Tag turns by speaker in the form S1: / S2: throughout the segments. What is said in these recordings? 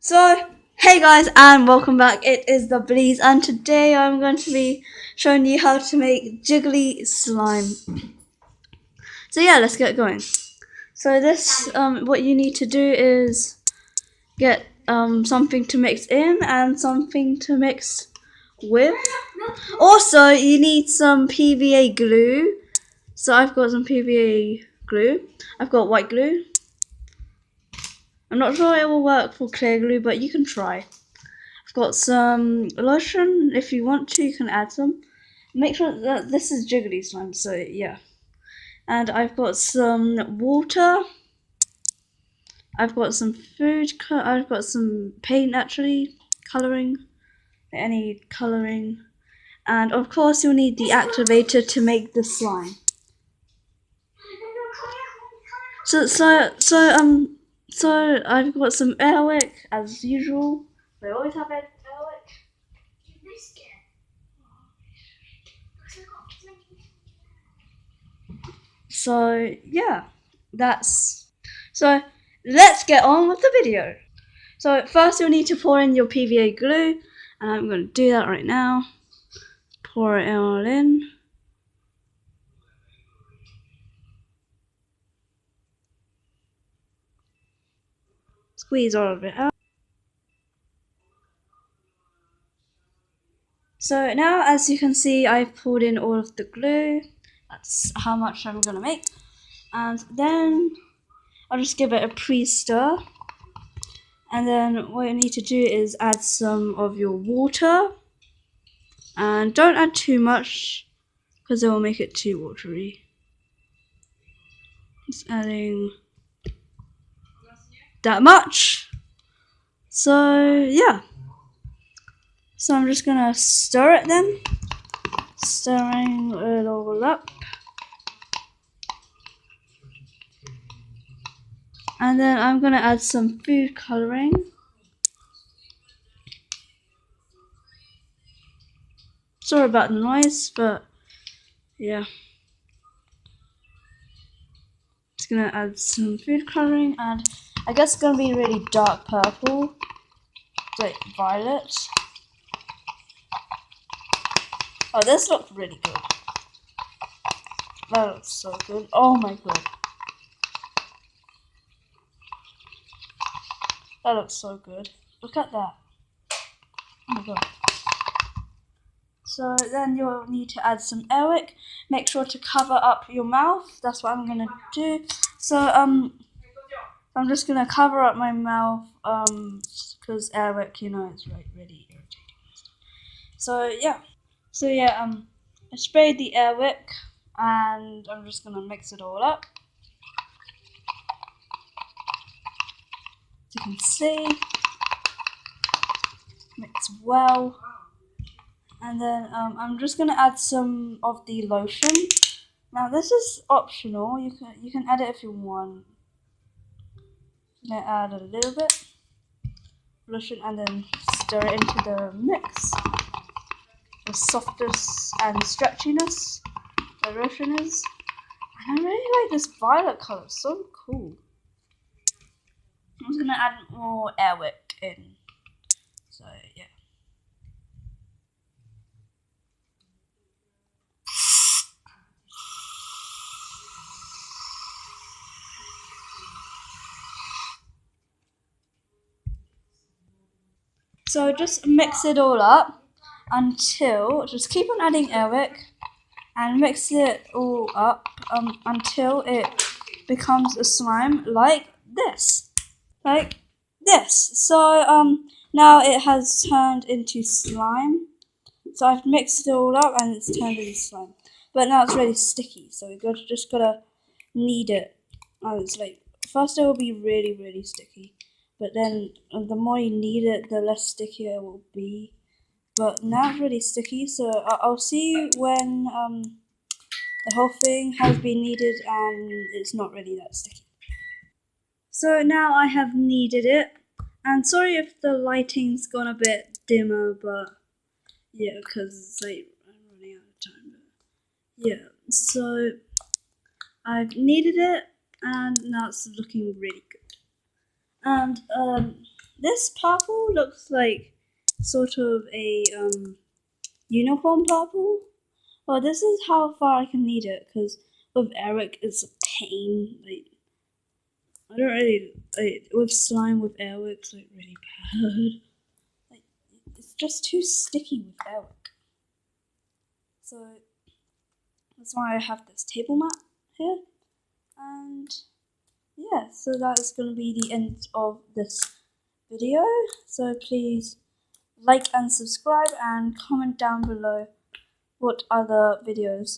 S1: So, hey guys, and welcome back. It is the Breeze, and today I'm going to be showing you how to make jiggly slime. So yeah, let's get going. So this, what you need to do is get something to mix in and something to mix with. Also, you need some PVA glue. So I've got some PVA glue. I've got white glue. I'm not sure it will work for clear glue, but you can try. I've got some lotion. If you want to, you can add some. Make sure that this is jiggly slime, so yeah. And I've got some water. I've got some food. I've got some paint, actually, colouring. Any colouring. And of course, you'll need the activator to make the slime. So I've got some airwick as usual. I always have airwick. So yeah, so let's get on with the video. So first you'll need to pour in your PVA glue, and I'm going to do that right now. Pour it all in. Squeeze all of it out. So now, as you can see, I've poured in all of the glue. That's how much I'm going to make. And then I'll just give it a pre-stir. And then what you need to do is add some of your water. And don't add too much, because it will make it too watery. Just adding that much. So yeah. So I'm just gonna stir it then. Stirring it all up. And then I'm gonna add some food colouring. Sorry about the noise, but yeah. Just gonna add some food colouring, and I guess it's gonna be really dark purple. Like violet. Oh, this looks really good. That looks so good. Oh my god. That looks so good. Look at that. Oh my god. So then you'll need to add some airwick. Make sure to cover up your mouth. That's what I'm gonna do. So I'm just gonna cover up my mouth because airwick, you know, is really irritating. So yeah. I sprayed the airwick and I'm just gonna mix it all up. As you can see, mix well. And then I'm just gonna add some of the lotion. Now this is optional. You can add it if you want. I'm gonna add a little bit lotion and then stir it into the mix. The softness and stretchiness the lotion is. And I really like this violet colour. It's so cool. I'm just gonna add more airwick in. So yeah. So just mix it all up until, just keep on adding airwick and mix it all up until it becomes a slime like this. Like this. So now it has turned into slime. So I've mixed it all up and it's turned into slime. But now it's really sticky, so we're just gotta knead it. And it's like, first it will be really sticky. But then the more you knead it, the less sticky it will be. But now it's really sticky, so I'll see you when the whole thing has been kneaded and it's not really that sticky. So now I have kneaded it, and sorry if the lighting's gone a bit dimmer, but yeah, because it's like I'm running out of time. But yeah, so I've kneaded it, and now it's looking really good. And this purple looks like sort of a unicorn purple. Well, this is how far I can knead it, because with Eric it's a pain. Like, I don't really with slime with Eric it's like really bad. Like, it's just too sticky with Eric. So that's why I have this table mat here. And yeah, so that is going to be the end of this video. So please like and subscribe and comment down below what other videos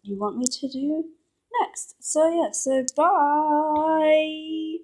S1: you want me to do next. So yeah, so bye.